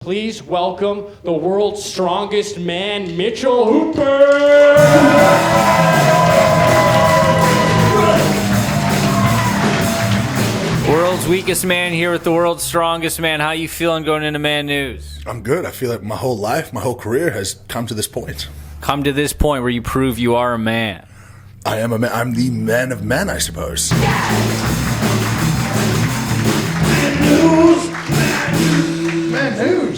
Please welcome the world's strongest man, Mitchell Hooper! World's weakest man here with the world's strongest man. How you feeling going into Man News? I'm good. I feel like my whole life, my whole career has come to this point. Come to this point where you prove you are a man. I am a man. I'm the man of men, I suppose. Man News! Man News!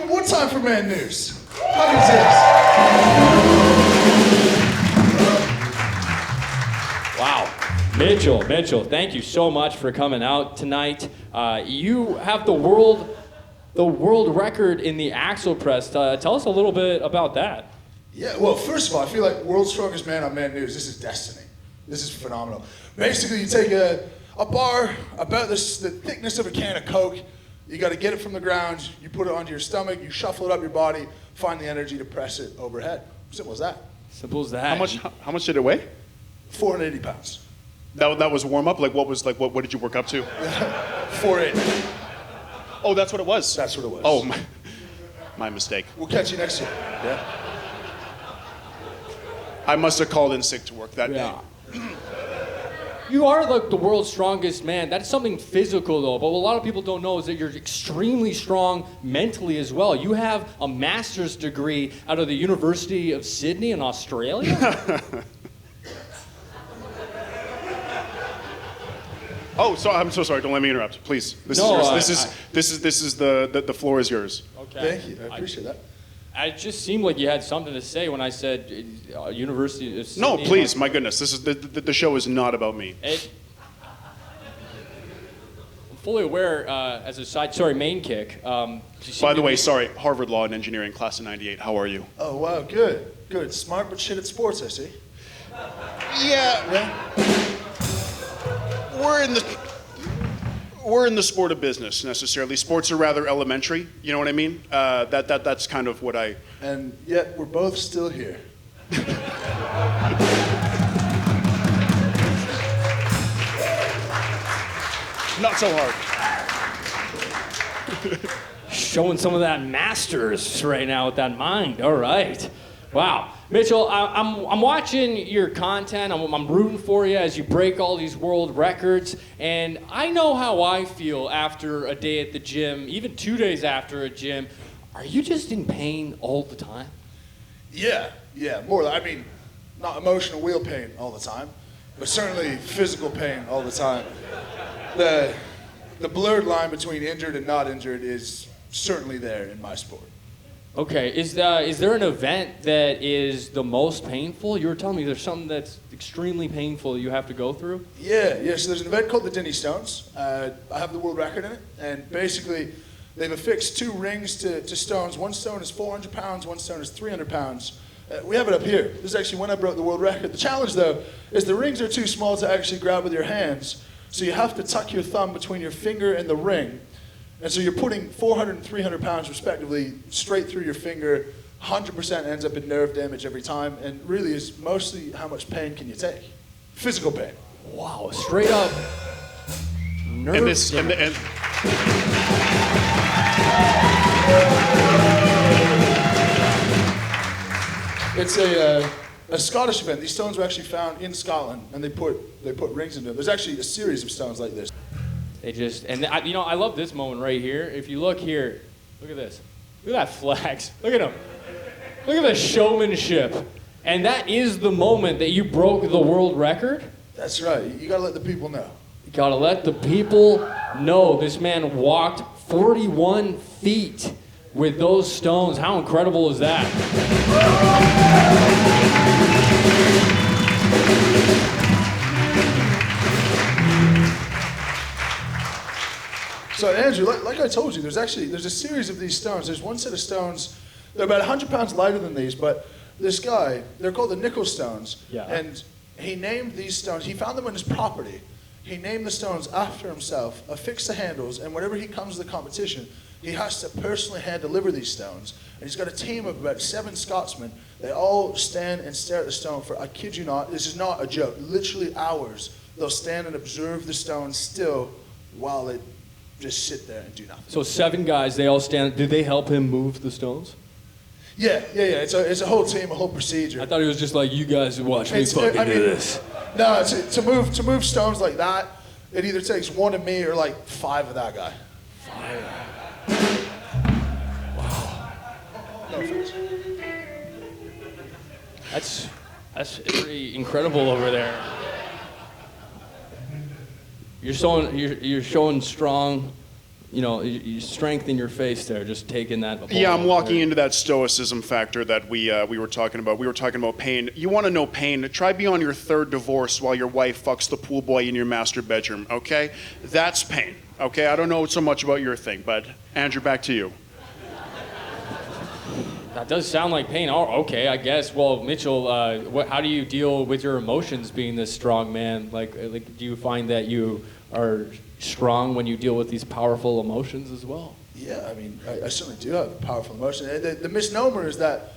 One time for Man News. How does this? Wow. Mitchell, thank you so much for coming out tonight. You have the world record in the axle press. Tell us a little bit about that. Yeah, well, first of all, I feel like world's strongest man on Man News. This is destiny. This is phenomenal. Basically, you take a bar about the thickness of a can of Coke. You got to get it from the ground. You put it onto your stomach. You shuffle it up your body. Find the energy to press it overhead. Simple as that. Simple as that. How much did it weigh? 480 pounds. That was warm up. What did you work up to? 480. Oh, that's what it was. That's what it was. Oh, my mistake. We'll catch you next year. Yeah. I must have called in sick to work that day. You are like the world's strongest man. That's something physical though, but what a lot of people don't know is that you're extremely strong mentally as well. You have a master's degree out of the University of Sydney in Australia. Oh, I'm so sorry. Don't let me interrupt, please. This is the floor is yours. Okay. Thank you. I appreciate that. It just seemed like you had something to say when I said University of Sydney. No, please, my goodness. This is the show is not about me. I'm fully aware, as a side, main kick. By the way, sorry, Harvard Law and Engineering, class of '98. How are you? Oh, wow, good. Smart but shit at sports, I see. Yeah. We're in the sport of business necessarily. Sports are rather elementary. You know what I mean? That's kind of what I. And yet we're both still here. Not so hard. Showing some of that masters right now with that mind. All right. Wow. Mitchell, I'm watching your content. I'm rooting for you as you break all these world records. And I know how I feel after a day at the gym, even 2 days after a gym. Are you just in pain all the time? Yeah, more. I mean, not emotional wheel pain all the time, but certainly physical pain all the time. The blurred line between injured and not injured is certainly there in my sport. Okay, is there an event that is the most painful? You were telling me there's something that's extremely painful you have to go through? Yeah, so there's an event called the Dinny Stones. I have the world record in it, and basically they've affixed 2 rings to stones. One stone is 400 pounds, one stone is 300 pounds. We have it up here. This is actually when I broke the world record. The challenge, though, is the rings are too small to actually grab with your hands, so you have to tuck your thumb between your finger and the ring. And so you're putting 400 and 300 pounds respectively straight through your finger. 100% ends up in nerve damage every time, and really is mostly how much pain can you take? Physical pain. Wow, straight up nerve damage. It's a Scottish event. These stones were actually found in Scotland, and they put rings into them. There's actually a series of stones like this. I love this moment right here. If you look here, look at this. Look at that flags. Look at them. Look at the showmanship. And that is the moment that you broke the world record? That's right. You gotta let the people know. You gotta let the people know this man walked 41 feet with those stones. How incredible is that? So Andrew, like I told you, there's a series of these stones. There's one set of stones, they're about 100 pounds lighter than these, but this guy, they're called the nickel stones. Yeah. And he named these stones, he found them on his property. He named the stones after himself, affixed the handles, and whenever he comes to the competition, he has to personally hand deliver these stones. And he's got a team of about 7 Scotsmen. They all stand and stare at the stone for, I kid you not, this is not a joke, literally hours. They'll stand and observe the stone still while it just sit there and do nothing. So 7 guys, they all stand. Did they help him move the stones? Yeah. It's a whole team, a whole procedure. I thought it was just like, you guys watch me fucking do this. No, to move stones like that, it either takes 1 of me or like 5 of that guy. 5. Wow. No offense. That's pretty incredible over there. You're showing strong, your strength in your face there, just taking that. Yeah, I'm walking into that stoicism factor that we were talking about. We were talking about pain. You want to know pain? Try be on your 3rd divorce while your wife fucks the pool boy in your master bedroom, okay? That's pain, okay? I don't know so much about your thing, but Andrew, back to you. That does sound like pain. Oh, okay, I guess. Well, Mitchell, how do you deal with your emotions being this strong man? Like, do you find that you are strong when you deal with these powerful emotions as well? Yeah, I mean, I certainly do have powerful emotion. The misnomer is that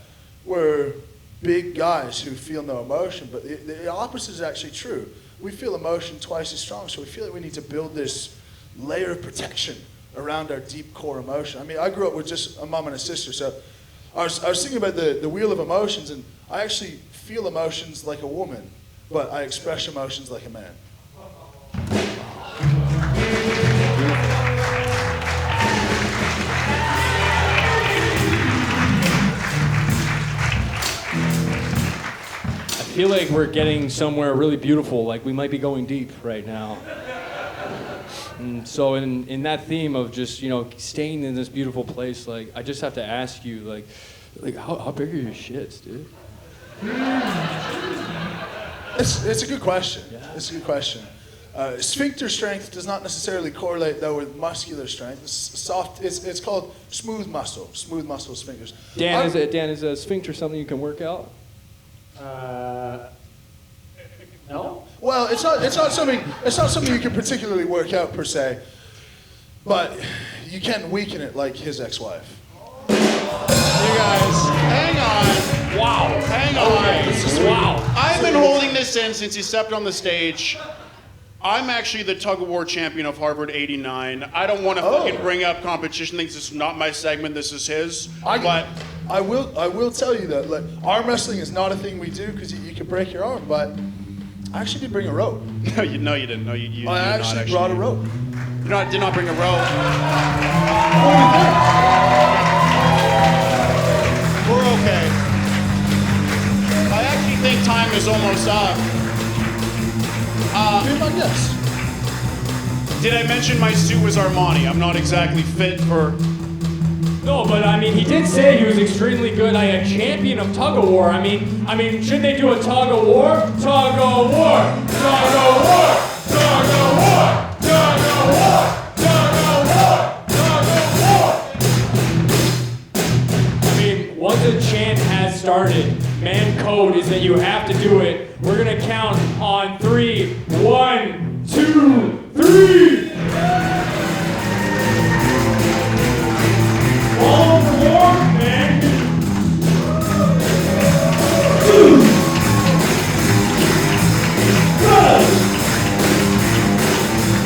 we're big guys who feel no emotion, but the opposite is actually true. We feel emotion twice as strong, so we feel like we need to build this layer of protection around our deep core emotion. I mean, I grew up with just a mom and a sister, so I was thinking about the wheel of emotions, and I actually feel emotions like a woman, but I express emotions like a man. I feel like we're getting somewhere really beautiful, like we might be going deep right now. And so in that theme of just, staying in this beautiful place, like, I just have to ask you, like how big are your shits, dude? It's a good question. Yeah. It's a good question. Sphincter strength does not necessarily correlate, though, with muscular strength. It's soft. It's called smooth muscle sphincters. Dan, is a sphincter something you can work out? No? Well, it's not something you can particularly work out per se, but you can weaken it like his ex-wife. You guys, hang on. Wow. Hang on. This is wow. I've been holding this in since he stepped on the stage. I'm actually the tug-of-war champion of Harvard '89. I don't want to fucking bring up competition things. This is not my segment. This is his. But I will tell you that, like, arm wrestling is not a thing we do because you can break your arm. But I actually did bring a rope. No, you didn't. No, you I did actually not brought a rope. Did not bring a rope. What do you think? We're okay. I actually think time is almost up. Be my guest. Did I mention my suit was Armani? I'm not exactly fit for... No, but I mean, he did say he was extremely good. A champion of tug of war. I mean, should they do a tug of war? Tug of war! Tug of war! Tug of war! Tug of war! Tug of war! Tug of war! I mean, once a chant has started, man code is that you have to do it. We're gonna count on 3. 1, 2, 3!